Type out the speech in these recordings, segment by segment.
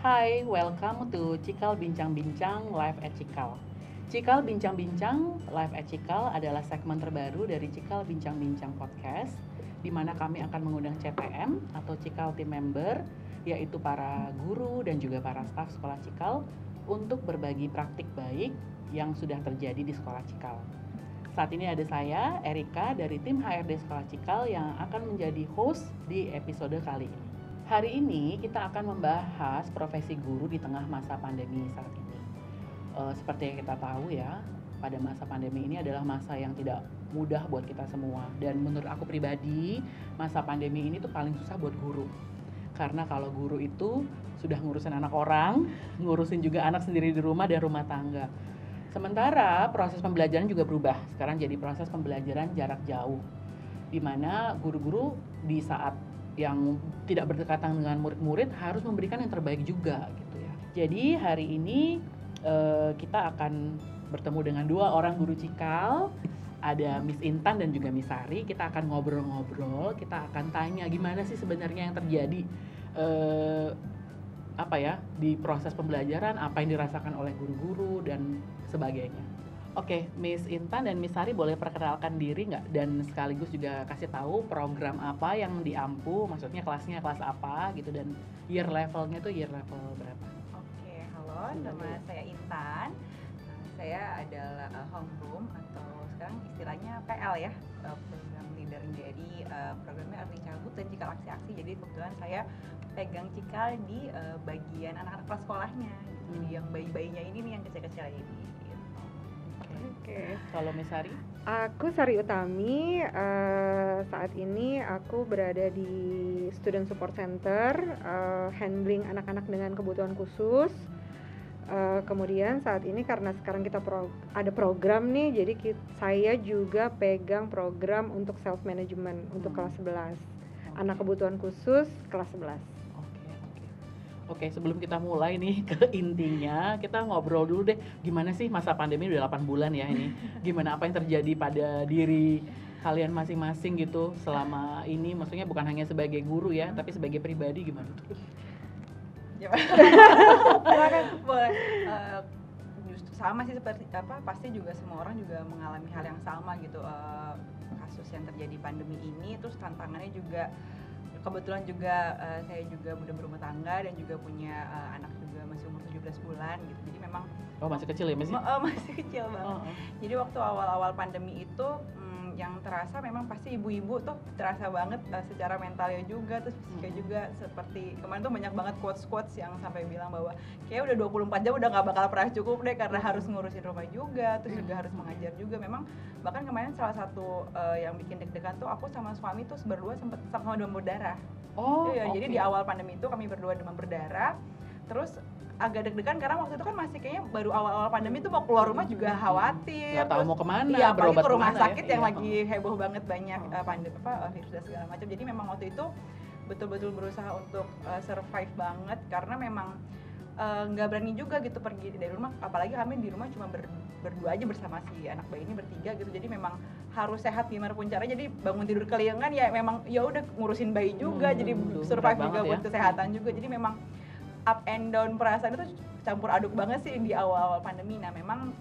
Hai, welcome to Cikal Bincang-Bincang Live at Cikal. Cikal Bincang-Bincang Live at Cikal adalah segmen terbaru dari Cikal Bincang-Bincang Podcast, di mana kami akan mengundang CTM atau Cikal Team Member, yaitu para guru dan juga para staf sekolah Cikal, untuk berbagi praktik baik yang sudah terjadi di sekolah Cikal. Saat ini ada saya, Erika, dari tim HRD Sekolah Cikal yang akan menjadi host di episode kali ini. Hari ini kita akan membahas profesi guru di tengah masa pandemi saat ini. Seperti yang kita tahu ya, pada masa pandemi ini adalah masa yang tidak mudah buat kita semua. Dan menurut aku pribadi, masa pandemi ini tuh paling susah buat guru. Karena kalau guru itu sudah ngurusin anak orang, ngurusin juga anak sendiri di rumah dan rumah tangga. Sementara proses pembelajaran juga berubah. Sekarang jadi proses pembelajaran jarak jauh, di mana guru-guru di saat yang tidak berdekatan dengan murid-murid harus memberikan yang terbaik juga gitu ya. Jadi hari ini kita akan bertemu dengan dua orang guru Cikal, ada Miss Intan dan juga Miss Sari. Kita akan ngobrol-ngobrol, kita akan tanya gimana sih sebenarnya yang terjadi di proses pembelajaran, apa yang dirasakan oleh guru-guru dan sebagainya. Oke, Miss Intan dan Miss Sari boleh perkenalkan diri nggak? Dan sekaligus juga kasih tahu program apa yang diampu, maksudnya kelasnya kelas apa gitu, dan year levelnya tuh year level berapa? Oke, halo, nama saya Intan. Saya adalah homeroom atau sekarang istilahnya PL ya, program leader. Jadi programnya Early Childhood dan Cikal Aksi-Aksi. Jadi kebetulan saya pegang Cikal di bagian anak-anak kelas sekolahnya. Jadi yang bayi-bayinya ini nih, yang kecil-kecil ini. Oke. Kalau Miss Sari? Aku Sari Utami. Saat ini aku berada di Student Support Center, handling anak-anak dengan kebutuhan khusus. Kemudian saat ini karena sekarang kita ada program nih, jadi saya juga pegang program untuk self management untuk kelas 11. Anak kebutuhan khusus kelas 11. Oke, sebelum kita mulai nih ke intinya, kita ngobrol dulu deh, gimana sih masa pandemi udah 8 bulan ya ini. Gimana, apa yang terjadi pada diri kalian masing-masing gitu selama ini, maksudnya bukan hanya sebagai guru ya, tapi sebagai pribadi gimana tuh? Boleh. Justru sama sih seperti pasti juga semua orang juga mengalami hal yang sama gitu. Kasus yang terjadi pandemi ini, terus tantangannya juga kebetulan juga saya juga udah berumah tangga dan juga punya anak juga masih umur 17 bulan gitu. Jadi memang masih kecil ya Mas? Masih kecil banget. Jadi waktu awal-awal pandemi itu yang terasa memang pasti ibu-ibu tuh terasa banget secara mentalnya juga, terus fisiknya juga. Seperti kemarin tuh banyak banget quotes yang sampai bilang bahwa kayak udah 24 jam udah gak bakal pernah cukup deh, karena harus ngurusin rumah juga, terus juga harus mengajar juga. Memang bahkan kemarin salah satu yang bikin deg-degan tuh aku sama suami tuh berdua sempet sama demam berdarah. Jadi di awal pandemi itu kami berdua demam berdarah, terus agak deg-degan karena waktu itu kan masih kayaknya baru awal-awal pandemi tuh mau keluar rumah juga khawatir. Nggak tahu mau kemana, iya, apalagi ke rumah sakit ya? yang lagi heboh banget banyak virus dan segala macam. Jadi memang waktu itu betul-betul berusaha untuk survive banget, karena memang nggak berani juga gitu pergi dari rumah, apalagi kami di rumah cuma berdua aja bersama si anak bayi ini, bertiga gitu. Jadi memang harus sehat gimana pun caranya. Jadi bangun tidur keliengan ya memang ya udah ngurusin bayi juga, jadi survive juga buat kesehatan juga. Jadi memang up and down perasaan itu campur aduk banget sih di awal-awal pandemi. Nah memang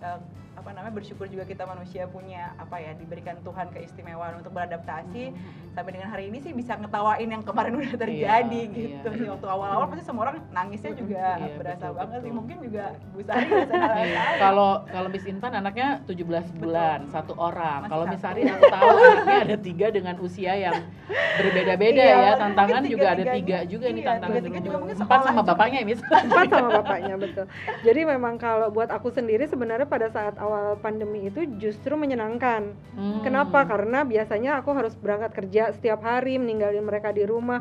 bersyukur juga kita manusia punya diberikan Tuhan keistimewaan untuk beradaptasi. Sampai dengan hari ini sih bisa ngetawain yang kemarin udah terjadi gitu. Iya. Waktu awal-awal pasti semua orang nangisnya juga berasa banget sih. Mungkin juga Bu Sari Kalau Miss Intan anaknya 17 bulan, satu orang. Kalau Miss Sari aku tahu anaknya ada 3 dengan usia yang berbeda-beda ya. Tantangan juga ada 3 juga nih tantangan. 4 sama bapaknya ya Miss? 4 sama bapaknya, betul. Jadi memang kalau buat aku sendiri sebenarnya pada saat awal pandemi itu justru menyenangkan. Kenapa? Karena biasanya aku harus berangkat kerja setiap hari, meninggalin mereka di rumah.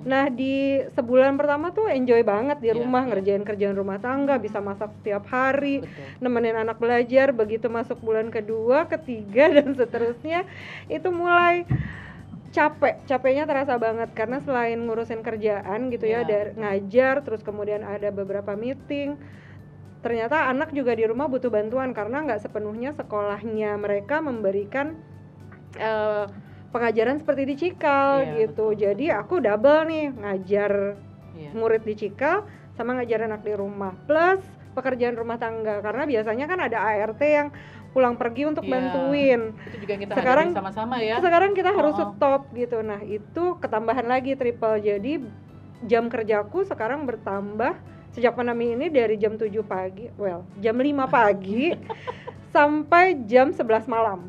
Nah di sebulan pertama tuh enjoy banget di rumah, ngerjain kerjaan rumah tangga, bisa masak setiap hari, nemenin anak belajar. Begitu masuk bulan kedua, ketiga dan seterusnya itu mulai capeknya terasa banget, karena selain ngurusin kerjaan gitu ya, dari ngajar, terus kemudian ada beberapa meeting. Ternyata anak juga di rumah butuh bantuan karena nggak sepenuhnya sekolahnya mereka memberikan pengajaran seperti di Cikal gitu. Betul. Jadi aku double nih ngajar murid di Cikal sama ngajar anak di rumah, plus pekerjaan rumah tangga, karena biasanya kan ada ART yang pulang pergi untuk bantuin. Itu juga kita sekarang hadapi sama-sama ya. Sekarang kita harus stop gitu. Nah itu ketambahan lagi triple, jadi jam kerjaku sekarang bertambah sejak pandemi ini dari jam 7 pagi, jam 5 pagi sampai jam 11 malam.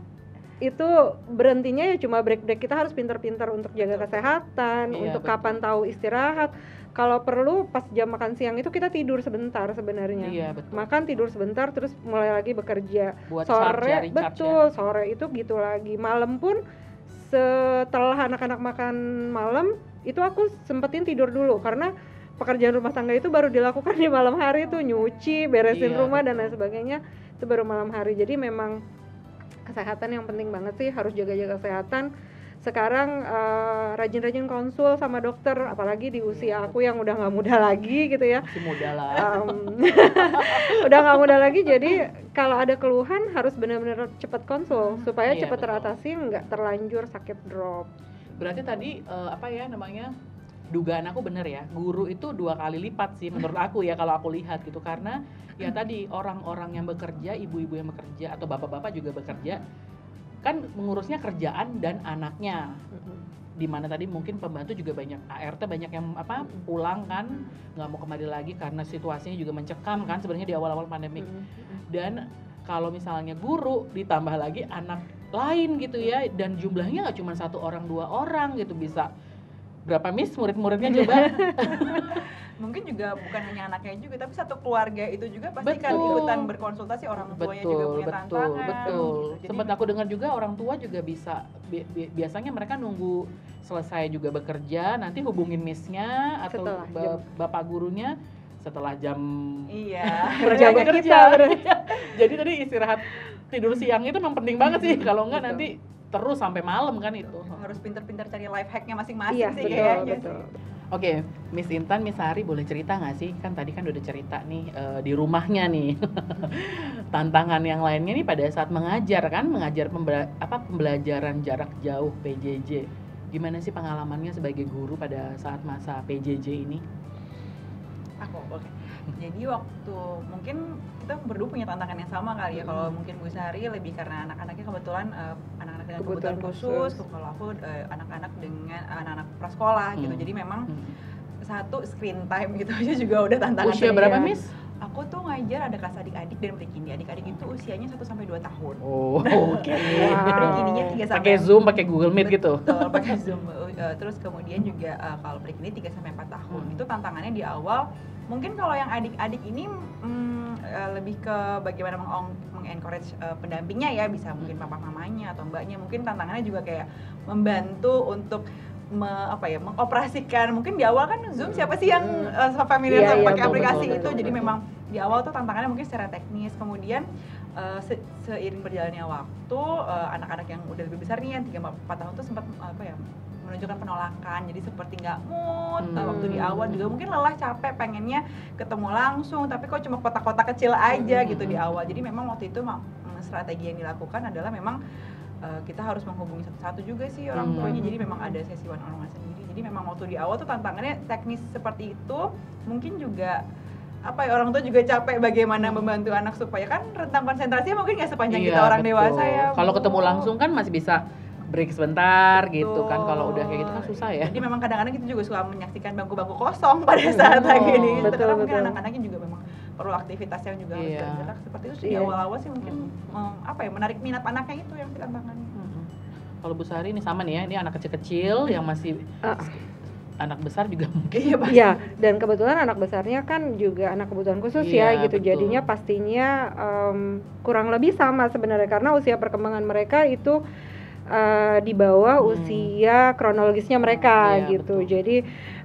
Itu berhentinya ya cuma break-break. Kita harus pintar-pintar untuk jaga kesehatan, untuk kapan tahu istirahat. Kalau perlu pas jam makan siang itu kita tidur sebentar sebenarnya. Makan, tidur sebentar, terus mulai lagi bekerja. Buat sore, betul, sore itu gitu lagi. Malam pun setelah anak-anak makan malam, itu aku sempetin tidur dulu karena pekerjaan rumah tangga itu baru dilakukan di malam hari tuh, nyuci, beresin rumah dan lain sebagainya itu baru malam hari. Jadi memang kesehatan yang penting banget sih, harus jaga-jaga kesehatan. Sekarang rajin-rajin konsul sama dokter, apalagi di usia aku yang udah nggak muda lagi gitu ya. Masih muda lah. Udah nggak muda lagi, jadi kalau ada keluhan harus benar-benar cepat konsul supaya cepat teratasi, nggak terlanjur sakit drop. Berarti tadi dugaan aku bener ya, guru itu 2 kali lipat sih menurut aku ya kalau aku lihat gitu, karena ya tadi orang-orang yang bekerja, ibu-ibu yang bekerja atau bapak-bapak juga bekerja kan mengurusnya kerjaan dan anaknya. Dimana tadi mungkin pembantu juga banyak, ART banyak yang pulang kan, nggak mau kembali lagi karena situasinya juga mencekam kan sebenarnya di awal-awal pandemi. Dan kalau misalnya guru ditambah lagi anak lain gitu ya, dan jumlahnya nggak cuma 1 orang 2 orang gitu, bisa berapa Miss murid-muridnya coba? Mungkin juga bukan hanya anaknya juga, tapi satu keluarga itu juga pasti kan ikutan berkonsultasi, orang tuanya juga punya tantangan. Betul. Sempat aku dengar juga orang tua juga bisa biasanya mereka nunggu selesai juga bekerja, nanti hubungin Miss-nya atau bapak gurunya setelah jam kerja kita. Jadi tadi istirahat tidur siang itu memang penting banget sih, kalau enggak nanti terus sampai malam kan itu. Harus pintar-pintar cari life hack-nya masing-masing sih betul. Oke, Miss Intan, Miss Sari boleh cerita nggak sih? Kan tadi kan udah cerita nih di rumahnya nih. Tantangan yang lainnya nih pada saat mengajar pembelajaran jarak jauh PJJ. Gimana sih pengalamannya sebagai guru pada saat masa PJJ ini? Jadi waktu mungkin kita berdua punya tantangan yang sama kali ya. Kalau mungkin Bu Sari lebih karena anak-anaknya kebetulan anak-anak dengan kebutuhan khusus. Kalau aku anak-anak dengan anak-anak prasekolah gitu. Jadi memang satu screen time gitu aja juga udah tantangan. Usia berapa Miss? Aku tuh ngajar ada kelas adik-adik dan pre-kini. Adik-adik itu usianya 1 sampai 2 tahun. Oh, oke. Pre-kininya 3 sampai pakai Zoom, pakai Google Meet gitu. Betul, pakai Zoom. Terus kemudian juga kalau pre-kini 3 sampai 4 tahun. Itu tantangannya di awal. Mungkin kalau yang adik-adik ini lebih ke bagaimana mengencourage pendampingnya ya, bisa mungkin papa mamanya atau mbaknya. Mungkin tantangannya juga kayak membantu untuk mengoperasikan. Mungkin di awal kan Zoom siapa sih yang familiar sama pakai aplikasi itu. Jadi memang di awal tuh tantangannya mungkin secara teknis. Kemudian seiring berjalannya waktu, anak-anak yang udah lebih besar nih yang 3-4 tahun tuh sempat menunjukkan penolakan, jadi seperti nggak mood waktu di awal, juga mungkin lelah, capek, pengennya ketemu langsung, tapi kok cuma kotak-kotak kecil aja gitu di awal. Jadi memang waktu itu strategi yang dilakukan adalah memang kita harus menghubungi satu-satu juga sih orang tuanya, jadi memang ada sesi one-on-one sendiri. Jadi memang waktu di awal tuh tantangannya teknis seperti itu, mungkin juga orang tua juga capek bagaimana membantu anak supaya kan rentang konsentrasinya mungkin nggak sepanjang kita orang dewasa ya. Kalau ketemu langsung kan masih bisa break sebentar gitu kan, kalau udah kayak gitu kan susah ya. Jadi memang kadang-kadang kita juga suka menyaksikan bangku-bangku kosong pada saat lagi ini. Karena mungkin anak-anaknya juga memang perlu aktivitas yang juga harus bergerak seperti itu. Di awal-awal sih mungkin menarik minat anaknya itu yang tantangannya. Kalau Bu Sari ini sama nih ya, ini anak kecil-kecil yang masih anak besar juga mungkin. Iya, dan kebetulan anak besarnya kan juga anak kebutuhan khusus ya gitu. Betul. Jadinya pastinya kurang lebih sama sebenarnya, karena usia perkembangan mereka itu di bawah usia kronologisnya mereka gitu. Betul. Jadi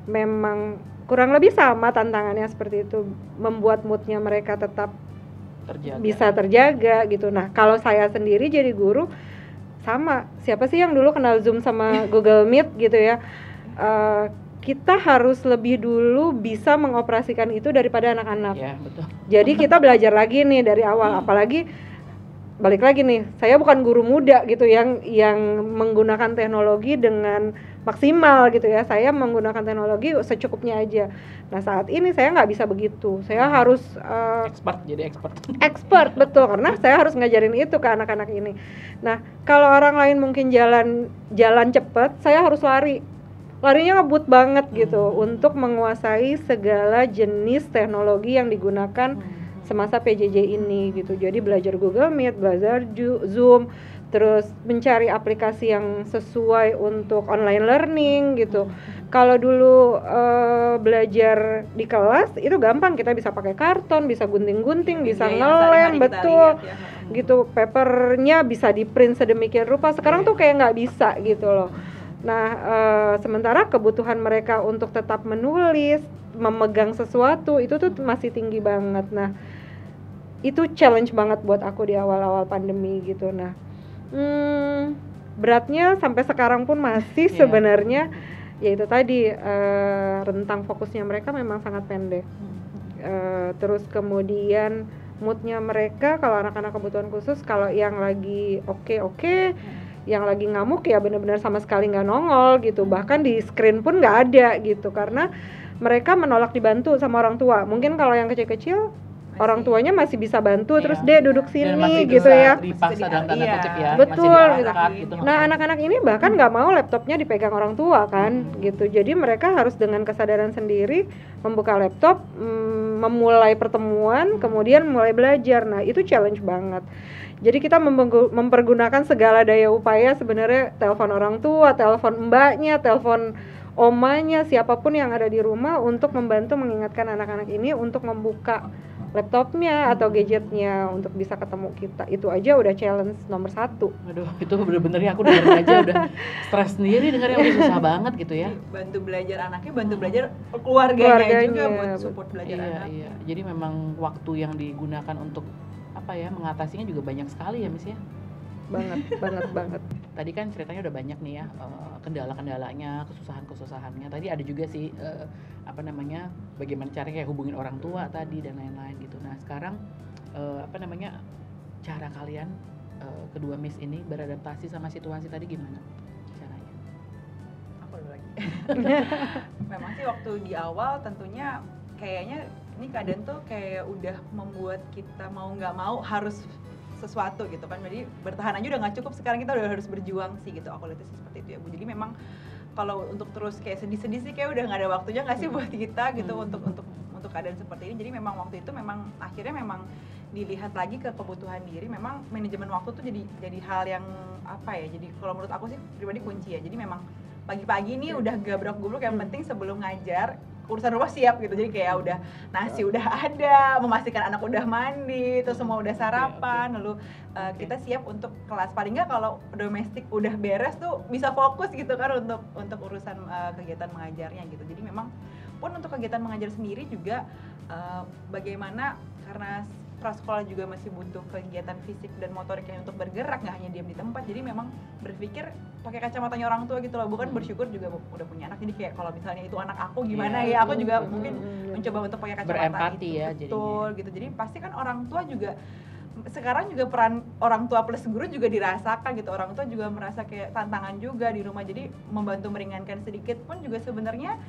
memang kurang lebih sama tantangannya seperti itu, membuat moodnya mereka tetap bisa terjaga gitu. Nah kalau saya sendiri jadi guru sama, siapa sih yang dulu kenal Zoom sama Google Meet gitu ya, kita harus lebih dulu bisa mengoperasikan itu daripada anak-anak. Ya, betul. Jadi kita belajar lagi nih dari awal, apalagi balik lagi nih, saya bukan guru muda gitu yang menggunakan teknologi dengan maksimal gitu ya. Saya menggunakan teknologi secukupnya aja. Nah saat ini saya nggak bisa begitu. Saya harus expert betul, karena saya harus ngajarin itu ke anak-anak ini. Nah kalau orang lain mungkin jalan cepet, saya harus larinya ngebut banget gitu untuk menguasai segala jenis teknologi yang digunakan semasa PJJ ini gitu. Jadi belajar Google Meet, belajar Zoom, terus mencari aplikasi yang sesuai untuk online learning gitu. Kalau dulu belajar di kelas itu gampang, kita bisa pakai karton, bisa gunting-gunting, bisa ngelem, betul. Gitu, papernya bisa di print sedemikian rupa. Sekarang tuh kayak nggak bisa gitu loh. Nah, sementara kebutuhan mereka untuk tetap menulis, memegang sesuatu itu tuh masih tinggi banget. Nah, itu challenge banget buat aku di awal-awal pandemi gitu. Nah, beratnya sampai sekarang pun masih sebenarnya, ya itu tadi, rentang fokusnya mereka memang sangat pendek. Terus kemudian moodnya mereka, kalau anak-anak kebutuhan khusus, kalau yang lagi oke, yang lagi ngamuk ya benar-benar sama sekali nggak nongol gitu, bahkan di screen pun nggak ada gitu, karena mereka menolak dibantu sama orang tua. Mungkin kalau yang kecil-kecil orang tuanya masih bisa bantu, terus dia duduk sini gitu ya. Dipaksa dalam tanda kutip ya. Betul gitu. Nah anak-anak ini bahkan nggak mau laptopnya dipegang orang tua kan gitu. Jadi mereka harus dengan kesadaran sendiri membuka laptop, memulai pertemuan, kemudian mulai belajar. Nah itu challenge banget. Jadi kita mempergunakan segala daya upaya sebenarnya, telepon orang tua, telepon mbaknya, telepon omanya, siapapun yang ada di rumah untuk membantu mengingatkan anak-anak ini untuk membuka laptopnya atau gadgetnya untuk bisa ketemu kita. Itu aja udah challenge nomor 1. Aduh, itu bener-bener ya, aku dengerin aja udah stres sendiri dengarnya, udah susah banget gitu ya. Bantu belajar anaknya, bantu belajar keluarganya juga buat support belajar anak. Iya. Jadi memang waktu yang digunakan untuk mengatasinya juga banyak sekali ya, Miss ya. Banget. Tadi kan ceritanya udah banyak nih ya, kendala-kendalanya, kesusahan-kesusahannya. Tadi ada juga sih bagaimana cara kayak hubungin orang tua tadi dan lain-lain gitu. Nah sekarang cara kalian kedua Miss ini beradaptasi sama situasi tadi gimana caranya? Aku dulu lagi. Memang sih waktu di awal tentunya kayaknya ini keadaan tuh kayak udah membuat kita mau nggak mau harus sesuatu gitu kan. Jadi bertahan aja udah nggak cukup, sekarang kita udah harus berjuang sih gitu. Aku lihatnya seperti itu ya Bu. Jadi memang kalau untuk terus kayak sedih-sedih sih kayak udah nggak ada waktunya nggak sih buat kita gitu untuk keadaan seperti ini. Jadi memang waktu itu memang akhirnya memang dilihat lagi ke kebutuhan diri. Memang manajemen waktu tuh jadi hal yang jadi kalau menurut aku sih pribadi kunci ya. Jadi memang pagi-pagi nih udah gabrok-gubruk, yang penting sebelum ngajar urusan rumah siap gitu. Jadi kayak udah nasi udah ada, memastikan anak udah mandi, terus semua udah sarapan, lalu kita siap untuk kelas. Paling nggak kalau domestik udah beres tuh bisa fokus gitu kan untuk urusan kegiatan mengajarnya gitu. Jadi memang pun untuk kegiatan mengajar sendiri juga bagaimana, karena prasekolah juga masih butuh kegiatan fisik dan motoriknya untuk bergerak, nggak hanya diam di tempat. Jadi memang berpikir pakai kacamatanya orang tua gitu loh. Bukan bersyukur juga udah punya anak, jadi kayak kalau misalnya itu anak aku gimana ya, aku juga mungkin mencoba untuk pakai kacamata berempati itu. Ya, betul jadinya. Gitu. Jadi pasti kan orang tua juga sekarang juga peran orang tua plus guru juga dirasakan gitu. Orang tua juga merasa kayak tantangan juga di rumah. Jadi membantu meringankan sedikit pun juga sebenarnya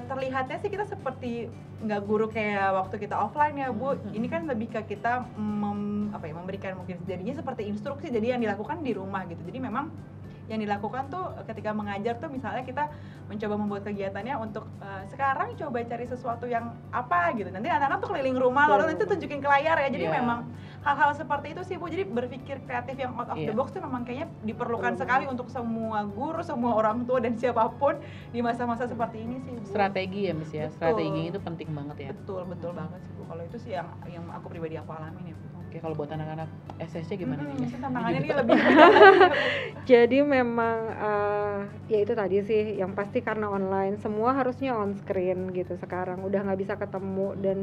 terlihatnya sih kita seperti nggak guru kayak waktu kita offline ya Bu. Ini kan lebih ke kita memberikan mungkin jadinya seperti instruksi, jadi yang dilakukan di rumah gitu. Jadi memang yang dilakukan tuh ketika mengajar tuh misalnya kita mencoba membuat kegiatannya untuk sekarang coba cari sesuatu yang apa gitu. Nanti anak-anak tuh keliling rumah lalu nanti tunjukin ke layar ya. Jadi memang hal-hal seperti itu sih Bu. Jadi berpikir kreatif yang out of the box tuh memang kayaknya diperlukan sekali untuk semua guru, semua orang tua dan siapapun di masa-masa seperti ini sih Bu. Strategi ya Miss ya. Strategi itu penting banget ya. Betul banget sih Bu. Kalau itu sih yang aku pribadi aku alamin ya Bu. Oke, kalau buat anak-anak SSC gimana nih? Mungkin tantangannya ini lebih Jadi memang ya itu tadi sih, yang pasti karena online semua harusnya on screen gitu sekarang, udah nggak bisa ketemu, dan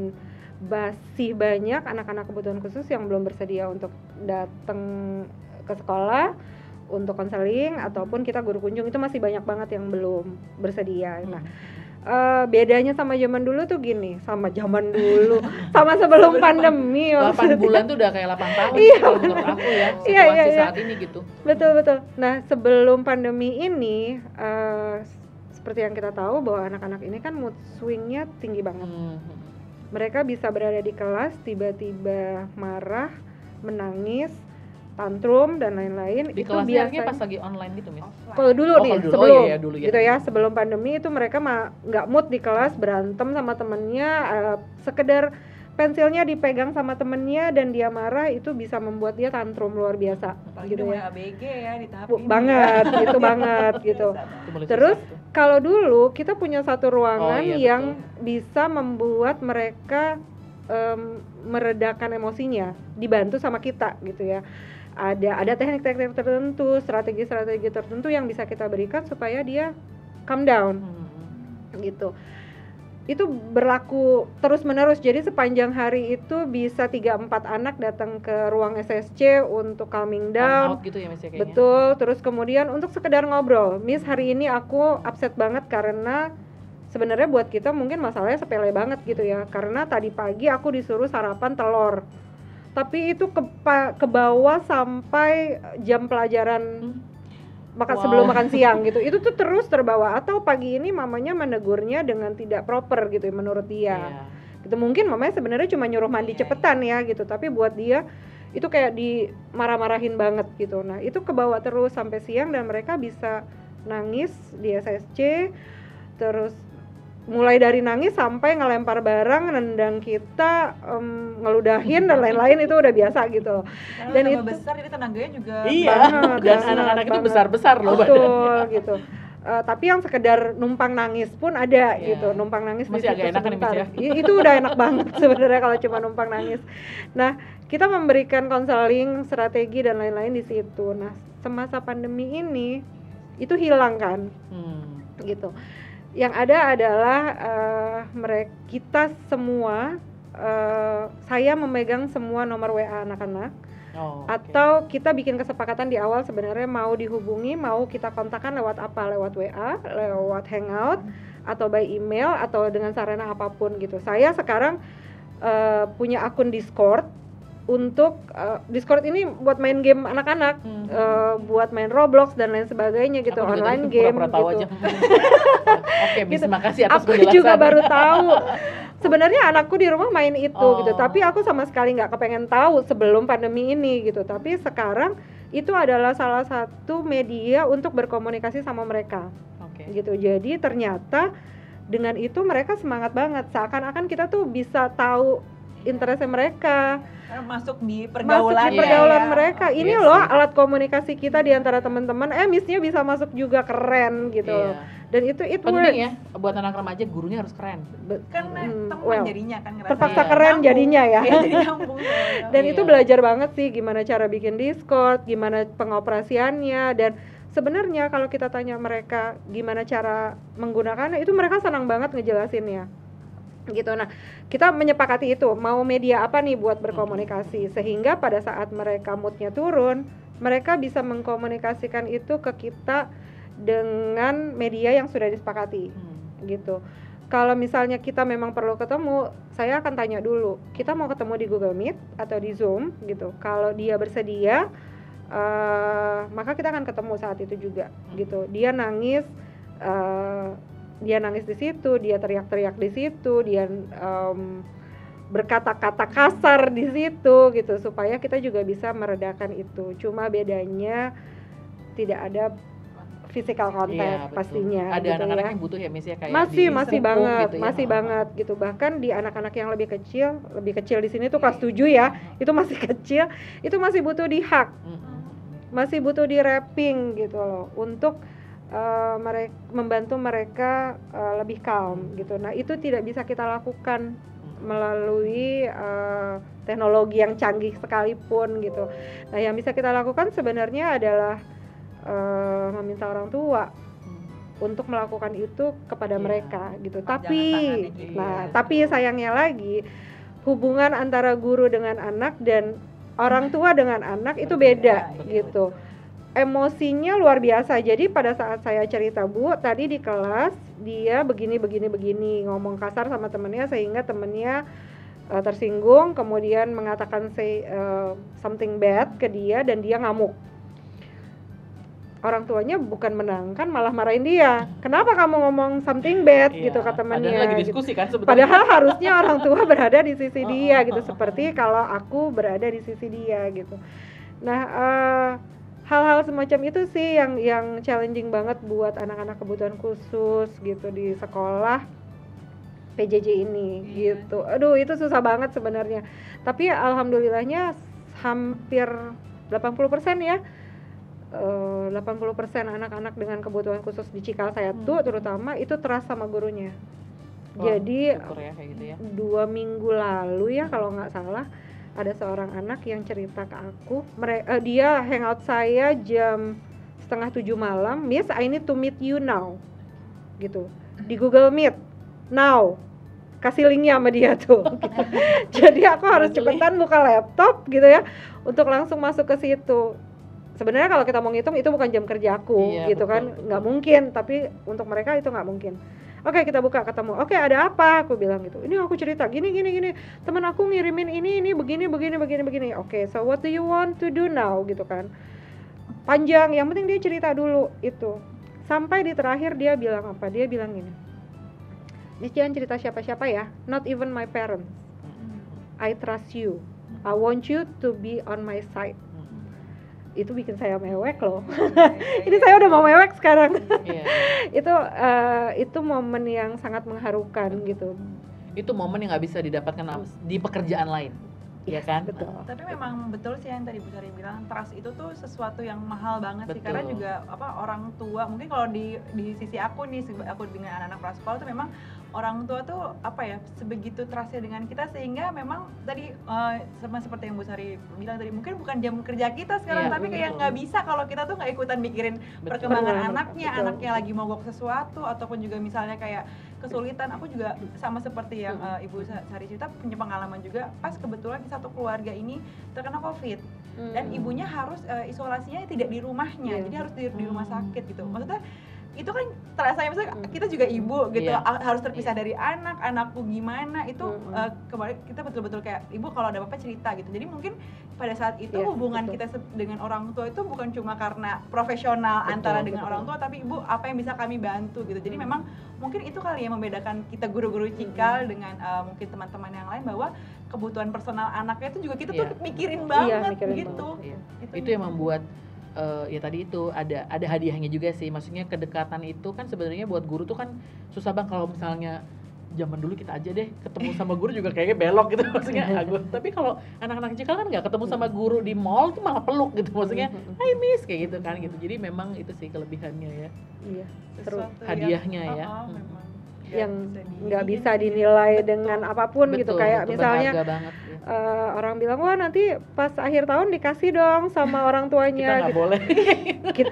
masih banyak anak-anak kebutuhan khusus yang belum bersedia untuk datang ke sekolah untuk konseling ataupun kita guru kunjung, itu masih banyak banget yang belum bersedia. Nah bedanya sama zaman dulu tuh gini, sama sebelum pandemi 8 maksudnya. bulan tuh udah kayak 8 tahun Iya, sih kalau menurut aku ya, Iya, situasi iya. saat ini gitu. Betul. Nah, sebelum pandemi ini seperti yang kita tahu bahwa anak-anak ini kan mood swing-nya tinggi banget. Mereka bisa berada di kelas tiba-tiba marah, menangis, tantrum dan lain-lain. Di Itu kelasnya biasanya pas lagi online gitu, Miss? kalau dulu nih, kalau dulu. sebelum Oh iya, dulu ya. gitu ya, sebelum pandemi itu mereka nggak mood di kelas, berantem sama temennya, sekedar pensilnya dipegang sama temennya dan dia marah, itu bisa membuat dia tantrum luar biasa. Apalagi gitu udah ya. mulai ABG ya di tahap ini. Banget, itu banget gitu. Itu mulai Terus susah tuh. kalau dulu kita punya satu ruangan Oh, iya, yang bisa membuat mereka meredakan emosinya, dibantu sama kita gitu ya. Ada teknik-teknik tertentu, strategi-strategi tertentu yang bisa kita berikan supaya dia calm down gitu. Itu berlaku terus-menerus. Jadi sepanjang hari itu bisa 3-4 anak datang ke ruang SSC untuk calming down. Out gitu ya, Miss ya, kayaknya. Betul, terus kemudian untuk sekedar ngobrol. Miss, hari ini aku upset banget karena sebenarnya buat kita mungkin masalahnya sepele banget gitu ya. Karena tadi pagi aku disuruh sarapan telur. Tapi itu ke bawah sampai jam pelajaran sebelum makan siang gitu. Itu tuh terus terbawa, atau pagi ini mamanya menegurnya dengan tidak proper gitu ya, menurut dia. Iya. Gitu, mungkin mamanya sebenarnya cuma nyuruh mandi cepetan ya gitu, tapi buat dia itu kayak dimarah-marahin banget gitu. Nah, itu kebawa terus sampai siang dan mereka bisa nangis di SSC, terus mulai dari nangis sampai ngelempar barang, nendang kita, ngeludahin dan lain-lain, itu udah biasa gitu. Dan itu besar jadi tenaganya juga Iya, dan banget, anak-anak itu banget. besar-besar loh badannya. Betul gitu. Tapi yang sekedar numpang nangis pun ada Iya. gitu, numpang nangis Masih di situ agak enak kan, sebentar. Miss, ya? Itu udah enak banget sebenarnya kalau cuma numpang nangis. Nah, kita memberikan konseling, strategi dan lain-lain di situ. Nah, semasa pandemi ini itu hilang kan, gitu. Yang ada adalah kita semua, saya memegang semua nomor WA anak-anak. Atau kita bikin kesepakatan di awal sebenarnya mau dihubungi, mau kita kontakkan lewat apa, lewat WA, lewat Hangout, atau by email, atau dengan sarana apapun gitu. Saya sekarang punya akun Discord untuk Discord ini buat main game anak-anak, buat main Roblox dan lain sebagainya gitu, Aku juga online tadi game pura-pura tahu gitu. aja. Oke, Miss, Gitu. makasih atas Aku penjelasan. juga baru tahu. Sebenarnya anakku di rumah main itu gitu, Oh. tapi aku sama sekali nggak kepengen tahu sebelum pandemi ini gitu. Tapi sekarang itu adalah salah satu media untuk berkomunikasi sama mereka. Oke. Gitu. Jadi ternyata dengan itu mereka semangat banget. Seakan-akan kita tuh bisa tahu interestnya mereka, masuk di masuk pergaulan di pergaulan ya. mereka. Ini Iya loh sih. alat komunikasi kita di antara teman-teman. Miss-nya bisa masuk juga, keren gitu. Iya. Dan itu Penting works. ya, buat anak remaja gurunya harus keren. Kan teman well, jadinya kan ngerasa terpaksa Iya. keren nyambung. jadinya ya. Iya, jadi nyambung. Dan Iya. itu belajar banget sih gimana cara bikin Discord, gimana pengoperasiannya, dan sebenarnya kalau kita tanya mereka gimana cara menggunakannya, itu mereka senang banget ngejelasinnya gitu. Nah, kita menyepakati itu mau media apa nih buat berkomunikasi, sehingga pada saat mereka moodnya turun, mereka bisa mengkomunikasikan itu ke kita dengan media yang sudah disepakati gitu. Kalau misalnya kita memang perlu ketemu, saya akan tanya dulu, kita mau ketemu di Google Meet atau di Zoom gitu. Kalau dia bersedia, maka kita akan ketemu saat itu juga gitu. Dia nangis di situ, dia teriak-teriak di situ, dia berkata-kata kasar di situ gitu, supaya kita juga bisa meredakan itu. Cuma bedanya tidak ada physical contact. Iya, betul. pastinya Ada gitu anak-anak ya. yang butuh ya, Miss ya, kayak masih dipupuk banget gitu ya. masih banget gitu. Bahkan di anak-anak yang lebih kecil di sini tuh kelas 7 ya, itu masih kecil, itu masih butuh di-hug, masih butuh di wrapping gitu loh, untuk membantu mereka lebih calm gitu. Nah, itu tidak bisa kita lakukan melalui teknologi yang canggih sekalipun gitu. Nah, yang bisa kita lakukan sebenarnya adalah meminta orang tua untuk melakukan itu kepada mereka gitu. Tapi tapi sayangnya lagi, hubungan antara guru dengan anak dan orang tua dengan anak itu beda gitu. emosinya luar biasa. Jadi pada saat saya cerita, Bu, tadi di kelas dia begini ngomong kasar sama temennya sehingga temennya tersinggung, kemudian mengatakan something bad ke dia dan dia ngamuk. Orang tuanya bukan menangkan, malah marahin dia. Kenapa kamu ngomong something bad gitu ke temannya? Padahal lagi diskusi kan sebetulnya. Padahal harusnya orang tua berada di sisi dia gitu, seperti kalau aku berada di sisi dia gitu. Nah, hal-hal semacam itu sih yang challenging banget buat anak-anak kebutuhan khusus gitu di sekolah PJJ ini gitu. Aduh, itu susah banget sebenarnya. Tapi alhamdulillahnya hampir 80% ya. 80% anak-anak dengan kebutuhan khusus di Cikal saya tuh terutama itu trust sama gurunya. Jadi ya, kayak gitu ya. 2 minggu lalu ya kalau nggak salah ada seorang anak yang cerita ke aku, dia hangout saya jam 6:30 malam, Miss I need to meet you now gitu, di Google Meet now, kasih linknya sama dia tuh gitu. Jadi aku harus cepetan buka laptop gitu ya untuk langsung masuk ke situ. Sebenarnya kalau kita mau ngitung itu bukan jam kerja aku gitu, betul, kan nggak mungkin, tapi untuk mereka itu nggak mungkin. Oke, kita buka ketemu. Oke, ada apa? Aku bilang gitu. Ini aku cerita gini. Teman aku ngirimin ini begini. Oke, so what do you want to do now gitu kan. Panjang, yang penting dia cerita dulu itu. Sampai di terakhir dia bilang apa? Dia bilang gini. Miss jangan cerita siapa-siapa ya. Not even my parents. I trust you. I want you to be on my side. Itu bikin saya mewek loh. Ini saya udah mau mewek sekarang. Itu momen yang sangat mengharukan gitu. Itu momen yang nggak bisa didapatkan di pekerjaan lain, ya kan? Betul. Tapi memang betul sih yang tadi Bu Sari bilang, trust itu tuh sesuatu yang mahal banget sih, karena juga orang tua, mungkin kalau di sisi aku nih, aku dengan anak-anak prasekolah tuh memang orang tua tuh sebegitu trustnya dengan kita, sehingga memang tadi sama seperti yang Bu Sari bilang tadi, mungkin bukan jam kerja kita sekarang, tapi kayak nggak bisa kalau kita tuh nggak ikutan mikirin perkembangan anaknya lagi mogok sesuatu, ataupun juga misalnya kayak kesulitan. Aku juga sama seperti yang Ibu Sari cerita, punya pengalaman juga pas kebetulan di satu keluarga ini terkena COVID dan ibunya harus isolasinya tidak di rumahnya, jadi harus di rumah sakit gitu. Maksudnya itu kan terasa misalnya kita juga ibu gitu, harus terpisah dari anakku gimana itu. Kemarin kita betul-betul kayak ibu kalau ada apa-apa cerita gitu. Jadi mungkin pada saat itu hubungan kita dengan orang tua itu bukan cuma karena profesional antara dengan orang tua, tapi ibu apa yang bisa kami bantu gitu. Jadi memang mungkin itu kali yang membedakan kita guru-guru Cikal dengan mungkin teman-teman yang lain, bahwa kebutuhan personal anaknya itu juga kita tuh mikirin banget gitu. Itu yang membuat ya tadi itu ada hadiahnya juga sih. Maksudnya kedekatan itu kan sebenarnya buat guru tuh kan susah bang. Kalau misalnya zaman dulu kita aja deh ketemu sama guru juga kayaknya belok gitu maksudnya. Tapi kalau anak-anak Cikal kan nggak ketemu sama guru di mall tuh malah peluk gitu maksudnya. Hai miss kayak gitu kan gitu. Jadi memang itu sih kelebihannya ya. Iya. Terus hadiahnya ya. Yang nggak bisa dinilai dengan apapun gitu, kayak misalnya orang bilang wah nanti pas akhir tahun dikasih dong sama orang tuanya. Kita nggak boleh.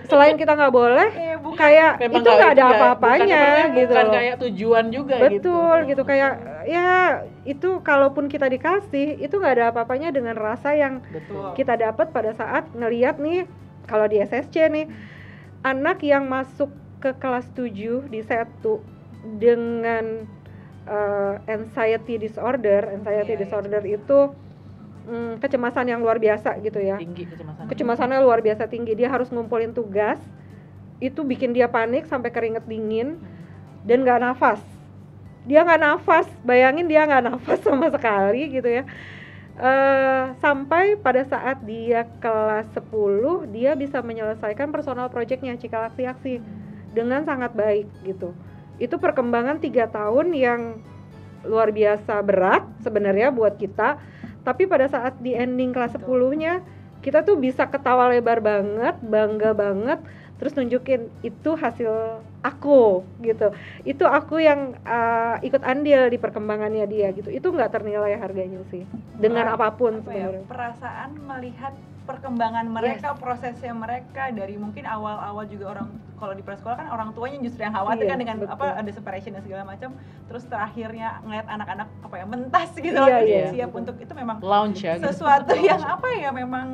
Selain kita nggak boleh, kayak itu nggak ada apa-apanya gitu. Bukan kayak tujuan juga. Betul gitu kayak ya itu kalaupun kita dikasih itu nggak ada apa-apanya dengan rasa yang kita dapat pada saat ngelihat nih kalau di SSC nih anak yang masuk ke kelas 7 di Setu dengan anxiety disorder itu kecemasan yang luar biasa gitu ya. Tinggi kecemasannya luar biasa tinggi. Dia harus ngumpulin tugas, itu bikin dia panik sampai keringet dingin dan nggak nafas. Dia nggak nafas, bayangin dia nggak nafas sama sekali gitu ya. Sampai pada saat dia kelas 10 dia bisa menyelesaikan personal projectnya Cikal Aksi dengan sangat baik gitu. Itu perkembangan 3 tahun yang luar biasa berat sebenarnya buat kita, tapi pada saat di ending kelas 10-nya kita tuh bisa ketawa lebar banget, bangga banget, terus nunjukin itu hasil aku gitu. Itu aku yang ikut andil di perkembangannya dia gitu. Itu nggak ternilai harganya sih dengan apapun sebenarnya. Perasaan melihat perkembangan mereka, prosesnya mereka dari mungkin awal-awal juga orang kalau di prasekolah kan orang tuanya justru yang khawatir kan dengan ada separation dan segala macam, terus terakhirnya ngeliat anak-anak mentas gitu siap untuk itu memang launch ya, sesuatu gitu. Yang memang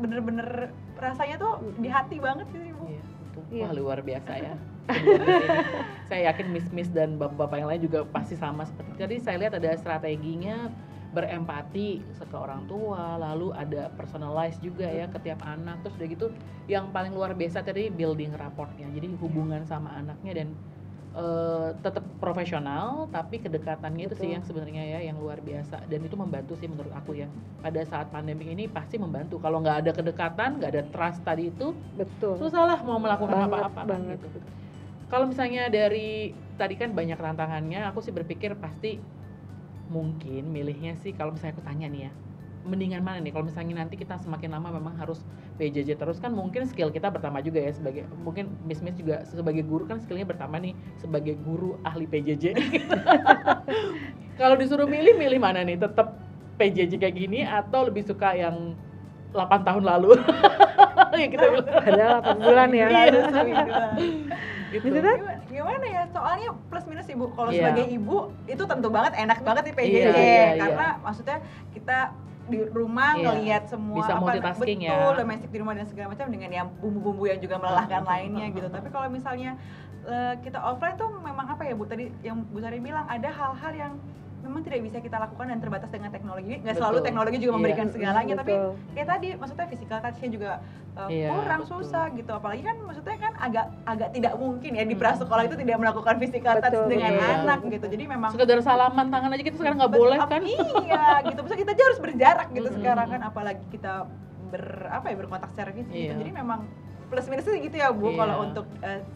bener-bener rasanya tuh di hati banget gitu Ibu. Iya, betul. Iya. Wah, luar biasa ya. Kedua miss ini. Saya yakin miss dan bapak-bapak yang lain juga pasti sama seperti tadi. Saya lihat ada strateginya berempati ke orang tua, lalu ada personalize juga ya ke tiap anak. Terus udah gitu yang paling luar biasa tadi building rapportnya. Jadi hubungan sama anaknya dan tetap profesional tapi kedekatannya itu sih Betul. yang sebenarnya ya yang luar biasa, dan itu membantu sih menurut aku ya. Pada saat pandemi ini pasti membantu. Kalau nggak ada kedekatan, nggak ada trust tadi itu, Betul. susah lah mau melakukan Banget, apa-apa kan banget. gitu. Kalau misalnya dari tadi kan banyak tantangannya, aku sih berpikir pasti mungkin milihnya sih kalau misalnya aku tanya nih ya, mendingan mana nih kalau misalnya nanti kita semakin lama memang harus PJJ terus, kan mungkin skill kita bertambah juga ya, sebagai mungkin Miss juga sebagai guru kan skillnya bertambah nih sebagai guru ahli PJJ. Kalau disuruh milih mana nih, tetap PJJ kayak gini atau lebih suka yang 8 tahun lalu? Ya kita bilang. Padahal 8 bulan ya. Iya. Gitu. Maksudnya Gimana ya, soalnya plus minus Ibu. Kalau Iya. sebagai ibu itu tentu banget enak banget di PJJ, Iya, karena maksudnya kita di rumah Iya. ngelihat semua Bisa multitasking ya. betul, domestik di rumah dan segala macam dengan yang bumbu-bumbu yang juga melelahkan lainnya gitu. Tapi kalau misalnya kita offline tuh memang apa ya Bu, tadi yang Bu Sari bilang ada hal-hal yang memang tidak bisa kita lakukan dan terbatas dengan teknologi. Nggak selalu Betul. teknologi juga Iya. memberikan segalanya, tapi betul. kayak tadi maksudnya physical touch-nya juga Iya, kurang, betul. susah gitu. Apalagi kan maksudnya kan agak tidak mungkin ya di prasekolah itu tidak melakukan physical touch Betul, dengan betul. anak gitu. Jadi memang Sekedar salaman tangan aja kita sekarang nggak boleh kan? Iya, gitu. Maksudnya kita aja harus berjarak gitu Mm-mm. sekarang kan, apalagi kita berkontak secara fisik gitu. Iya. Jadi memang plus minusnya gitu ya Bu. Iya. Kalau untuk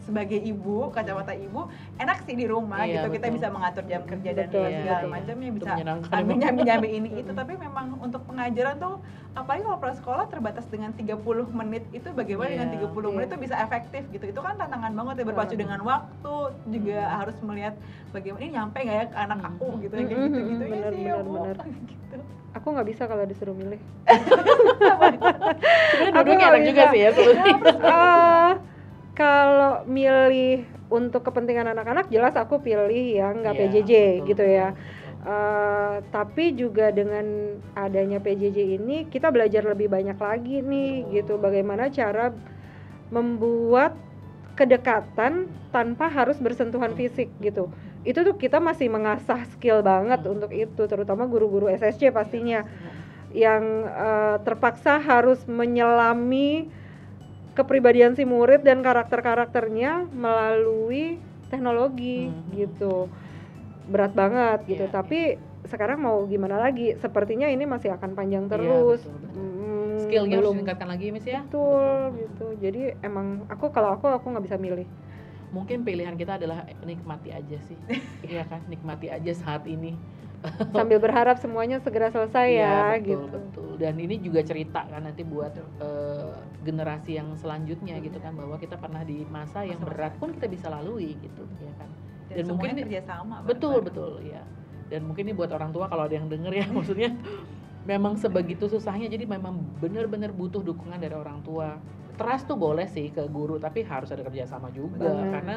sebagai ibu, kacamata ibu enak sih di rumah Iya, gitu. Kita betul. bisa mengatur jam kerja dan Betul, segala iya. macamnya, Itu bisa menyenangkan sambil emang. nyambi-nyambi ini itu. Tapi memang untuk pengajaran tuh apalagi kalau prasekolah terbatas dengan 30 menit itu, bagaimana Iya. dengan 30 menit Iya. itu bisa efektif gitu. Itu kan tantangan banget ya, berpacu Banget. dengan waktu, juga harus melihat bagaimana ini nyampe nggak ya ke anak aku gitu, kayak Mm-mm, gitu-gitu ya benar, sih ya benar, Bu. benar. Gitu. Aku nggak bisa kalau disuruh milih. Sebenarnya Aku dua-duanya nggak enak juga bisa. sih ya sebenarnya. Kalau milih untuk kepentingan anak-anak, jelas aku pilih yang nggak Iya, PJJ betul, gitu ya. betul. Tapi juga dengan adanya PJJ ini kita belajar lebih banyak lagi nih gitu, bagaimana cara membuat kedekatan tanpa harus bersentuhan fisik gitu. Itu tuh kita masih mengasah skill banget untuk itu, terutama guru-guru SSC pastinya yang terpaksa harus menyelami kepribadian si murid dan karakter-karakternya melalui teknologi gitu. Berat banget gitu, Iya, tapi sekarang mau gimana lagi, sepertinya ini masih akan panjang Iya, terus. betul, betul. Skillnya harus ditingkatkan lagi Miss ya. Betul gitu. Jadi emang kalau aku nggak bisa milih. Mungkin pilihan kita adalah nikmati aja sih. Iya kan, nikmati aja saat ini. Sambil berharap semuanya segera selesai Iya, ya betul, gitu. betul. Dan ini juga cerita kan nanti buat generasi yang selanjutnya gitu kan, bahwa kita pernah di masa yang Masa-masa. berat pun kita bisa lalui gitu ya kan. Dan mungkin semuanya ini- kerjasama Betul, bareng-bareng. betul ya. Dan mungkin ini buat orang tua kalau ada yang denger ya, maksudnya memang sebegitu susahnya, jadi memang benar-benar butuh dukungan dari orang tua. Trust tuh boleh sih ke guru, tapi harus ada kerjasama juga. Benar. Karena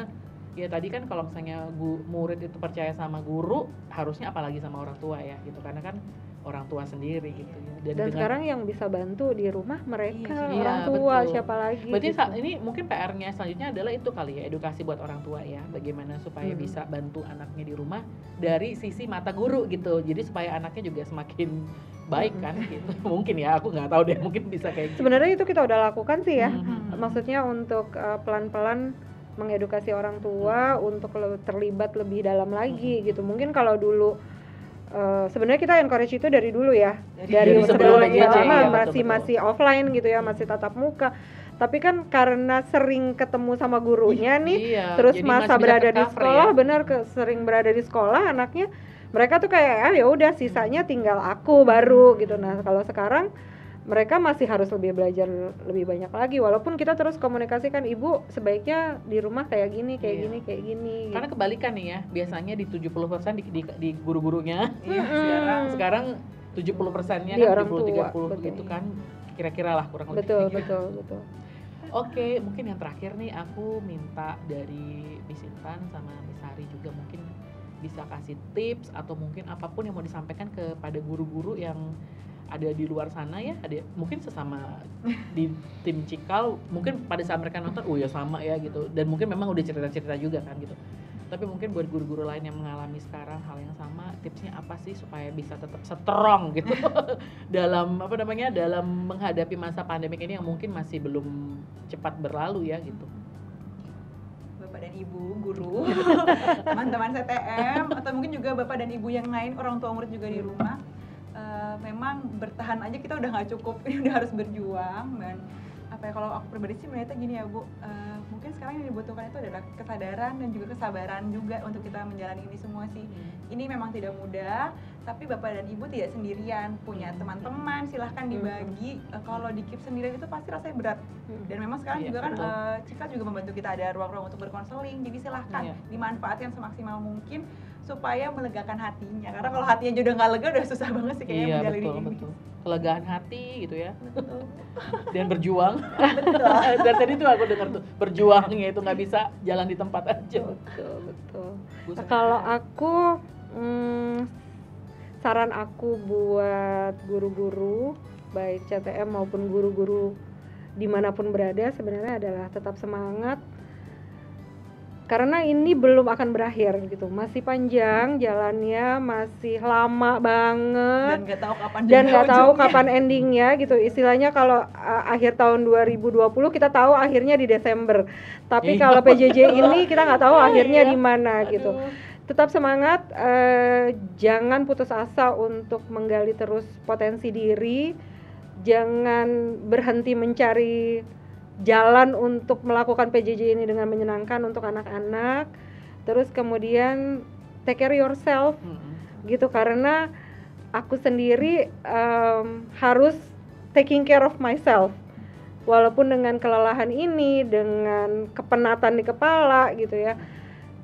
ya tadi kan kalau misalnya murid itu percaya sama guru, harusnya apalagi sama orang tua ya gitu, karena kan orang tua sendiri gitu ya. Dan dengan- sekarang yang bisa bantu di rumah mereka, Iya, orang tua, betul. siapa lagi Berarti gitu. ini mungkin PR-nya selanjutnya adalah itu kali ya, edukasi buat orang tua ya, bagaimana supaya bisa bantu anaknya di rumah dari sisi mata guru gitu, jadi supaya anaknya juga semakin baik kan gitu. Mungkin ya, aku nggak tahu deh, mungkin bisa kayak gitu. Sebenarnya itu kita udah lakukan sih ya. Mhm. Maksudnya untuk pelan-pelan mengedukasi orang tua untuk terlibat lebih dalam lagi gitu. Mungkin kalau dulu sebenarnya kita encourage itu dari dulu ya. Dari sebelum lama PJJ, ya, masih offline gitu ya, masih tatap muka. Tapi kan karena sering ketemu sama gurunya nih, Iya, terus jadi masa masih bisa berada di tercover sekolah, ya. bener sering berada di sekolah anaknya, mereka tuh kayak ya udah sisanya tinggal aku baru gitu. Nah kalau sekarang mereka masih harus lebih belajar lebih banyak lagi, walaupun kita terus komunikasikan, ibu sebaiknya di rumah kayak gini Iya. kayak gini Karena kebalikan nih ya, biasanya di 70% di guru-gurunya. Iya, Sekarang 70%-nya Di kan orang 70-30 tua, gitu betul. kan, kira-kira lah kurang lebih. betul. Oke, mungkin yang terakhir nih aku minta dari Miss Intan sama Miss Sari juga mungkin bisa kasih tips atau mungkin apapun yang mau disampaikan kepada guru-guru yang ada di luar sana ya, ada mungkin sesama di tim Cikal, mungkin pada saat mereka nonton, oh ya sama ya gitu, dan mungkin memang udah cerita-cerita juga kan gitu. Tapi mungkin buat guru-guru lain yang mengalami sekarang hal yang sama, tipsnya apa sih supaya bisa tetap strong gitu dalam dalam menghadapi masa pandemik ini yang mungkin masih belum cepat berlalu ya gitu. Bapak dan Ibu guru, teman-teman CTM, atau mungkin juga Bapak dan Ibu yang lain, orang tua murid juga di rumah, memang bertahan aja kita udah nggak cukup, ini udah harus berjuang. Dan kalau aku pribadi sih melihatnya gini ya Bu, mungkin sekarang yang dibutuhkan itu adalah kesadaran dan juga kesabaran juga untuk kita menjalani ini semua sih. Ini memang tidak mudah, tapi Bapak dan Ibu tidak sendirian, punya teman-teman, silahkan dibagi. Kalau di keep sendirian itu pasti rasanya berat. Dan memang sekarang juga kan Cikal juga membantu kita, ada ruang-ruang untuk berkonseling, jadi silahkan dimanfaatkan semaksimal mungkin supaya melegakan hatinya, karena kalau hatinya udah nggak lega udah susah banget sih kayaknya menjalani ini. Betul. Kelegaan hati gitu ya. Betul. Dan berjuang. Betul. Dan tadi tuh aku dengar tuh berjuangnya itu nggak bisa jalan di tempat aja. Betul. Nah, kalau aku saran aku buat guru-guru baik CTM maupun guru-guru dimanapun berada sebenarnya adalah tetap semangat. Karena ini belum akan berakhir gitu, masih panjang jalannya, masih lama banget dan nggak tahu kapan endingnya gitu. Istilahnya kalau akhir tahun 2020 kita tahu akhirnya di Desember, tapi kalau PJJ ini kita nggak tahu akhirnya di mana gitu. Tetap semangat, jangan putus asa untuk menggali terus potensi diri, jangan berhenti mencari jalan untuk melakukan PJJ ini dengan menyenangkan untuk anak-anak. Terus kemudian take care yourself gitu, karena aku sendiri harus taking care of myself walaupun dengan kelelahan ini, dengan kepenatan di kepala gitu ya.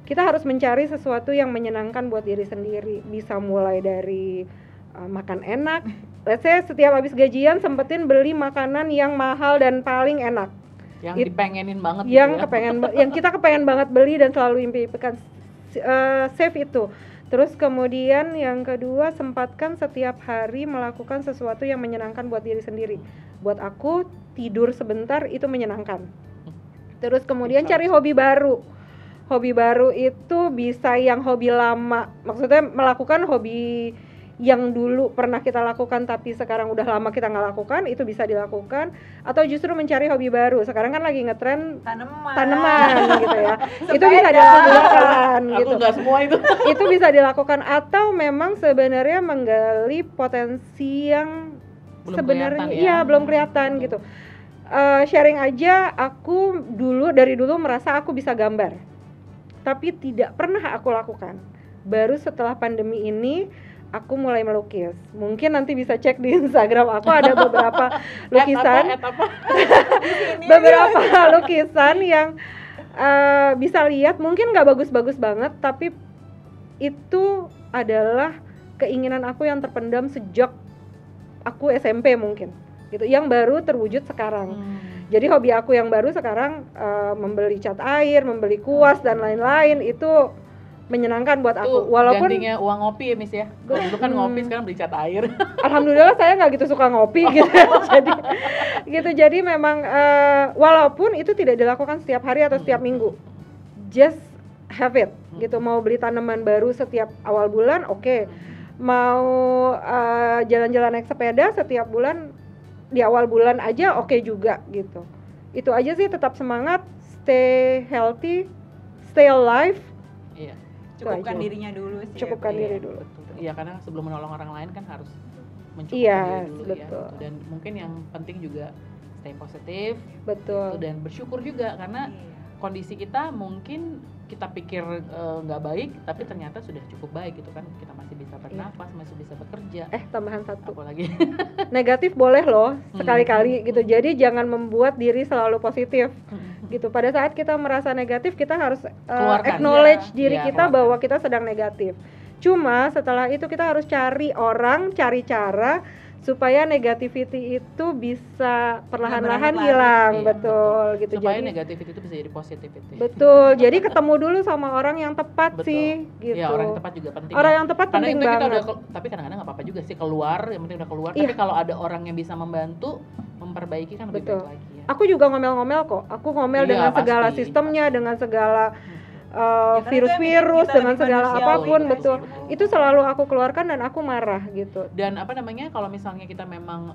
Kita harus mencari sesuatu yang menyenangkan buat diri sendiri, bisa mulai dari makan enak. Let's say setiap habis gajian sempetin beli makanan yang mahal dan paling enak, yang dipengenin banget yang gitu ya. yang kita kepengen banget beli dan selalu impikan, save itu. Terus kemudian yang kedua, sempatkan setiap hari melakukan sesuatu yang menyenangkan buat diri sendiri. Buat aku tidur sebentar itu menyenangkan. Terus kemudian cari hobi baru. Hobi baru itu bisa yang hobi lama, maksudnya melakukan hobi yang dulu pernah kita lakukan tapi sekarang udah lama kita nggak lakukan, itu bisa dilakukan. Atau justru mencari hobi baru, sekarang kan lagi ngetren tanaman gitu ya. Itu bisa dilakukan gitu. Aku nggak semua itu bisa dilakukan. Atau memang sebenarnya menggali potensi yang sebenarnya belum kelihatan gitu. Sharing aja, aku dari dulu merasa aku bisa gambar, tapi tidak pernah aku lakukan. Baru setelah pandemi ini aku mulai melukis. Mungkin nanti bisa cek di Instagram aku, ada beberapa lukisan, beberapa lukisan yang bisa lihat. Mungkin nggak bagus-bagus banget, tapi itu adalah keinginan aku yang terpendam sejak aku SMP mungkin, gitu. Yang baru terwujud sekarang. Jadi hobi aku yang baru sekarang membeli cat air, membeli kuas dan lain-lain, itu menyenangkan buat aku. Walaupun gantinya uang ngopi ya Miss ya. Dulu kan ngopi, sekarang beli cat air. Alhamdulillah saya nggak gitu suka ngopi gitu. Jadi memang walaupun itu tidak dilakukan setiap hari atau setiap minggu, just have it gitu. Mau beli tanaman baru setiap awal bulan, oke. Mau jalan-jalan naik sepeda setiap bulan di awal bulan aja, oke juga gitu. Itu aja sih, tetap semangat, stay healthy, stay alive. Iya. Cukupkan dirinya dulu sih. Cukupkan diri dulu. Iya, karena sebelum menolong orang lain kan harus mencukupkan diri dulu. Betul. Ya. Dan mungkin yang penting juga stay positif. Betul. Dan bersyukur juga, karena kondisi kita mungkin kita pikir nggak baik, tapi ternyata sudah cukup baik gitu kan. Kita masih bisa bernafas, masih bisa bekerja. Tambahan satu. Apalagi negatif boleh loh sekali-kali gitu. Jadi jangan membuat diri selalu positif gitu. Pada saat kita merasa negatif, kita harus acknowledge diri kita bahwa kita sedang negatif. Cuma setelah itu kita harus cari cara supaya negativity itu bisa perlahan-lahan berlarut-larut, hilang. iya, betul gitu. Supaya Jadi negativity itu bisa jadi positivity. betul. Jadi ketemu dulu sama orang yang tepat Betul. sih gitu. Iya, orang yang tepat juga penting. Orang ya. yang tepat Karena penting itu kita banget. tapi kadang-kadang nggak apa-apa juga sih keluar, yang penting udah keluar. Iya. Tapi kalau ada orang yang bisa membantu, memperbaiki kan lebih Betul. baik lagi ya. Aku juga ngomel-ngomel kok. Aku ngomel Iya, dengan segala pasti, sistemnya, dengan segala karena itu yang virus-virus, bikin kita dengan lebih segala manusiawi, apapun, kan? betul. Itu selalu aku keluarkan dan aku marah gitu. Dan apa namanya, kalau misalnya kita memang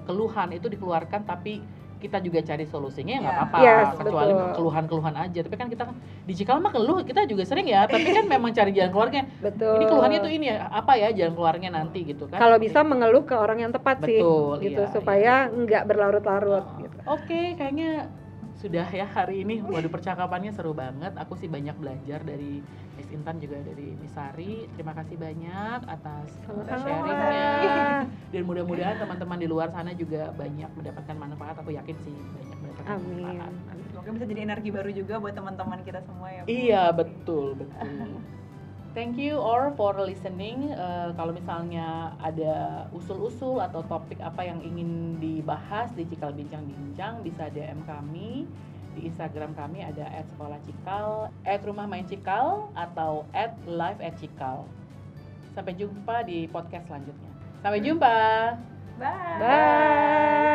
keluhan itu dikeluarkan tapi kita juga cari solusinya ya nggak Iya. apa-apa, Yes, kecuali betul. keluhan-keluhan aja. Tapi kan kita di Cikal mah keluh kita juga sering ya, tapi kan memang cari jalan keluarnya. Betul. Ini keluhannya tuh ini ya, apa ya jalan keluarnya nanti gitu kan. Kalau bisa mengeluh ke orang yang tepat sih, Betul, gitu, iya, supaya nggak berlarut-larut gitu. Oke, kayaknya sudah ya hari ini. Waduh, percakapannya seru banget. Aku sih banyak belajar dari Miss Intan, juga dari Miss Sari. Terima kasih banyak atas sharingnya. Dan mudah-mudahan teman-teman di luar sana juga banyak mendapatkan manfaat. Aku yakin sih banyak mendapatkan Amin. manfaat. Semoga bisa jadi energi baru juga buat teman-teman kita semua ya. Bu. Iya, betul. Thank you all for listening. Kalau misalnya ada usul-usul atau topik apa yang ingin dibahas di Cikal Bincang-Bincang, bisa DM kami. Di Instagram kami ada @sekolahcikal, @rumahmaincikal, atau @live@cikal. Sampai jumpa di podcast selanjutnya. Sampai jumpa. Bye. Bye.